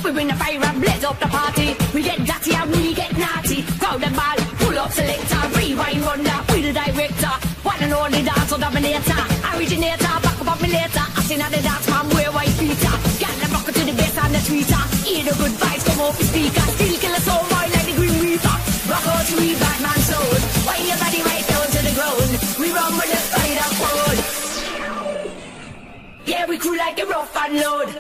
We bring the fire and blaze up the party. We get dirty and we get naughty. Crowd and ball, pull up selector, rewind runner, we the director. One and only dance or dominator, originator, back up me later. I seen how the dance man wear white feater. Got the bucket to the bass and the tweeter. Hear the good vibes come off the speaker. Still kill us all boy like the Green Reaper. Rock out to we bad man soul. Why your body right down to the ground? We run with the spider code. Yeah, we crew like a rough and load.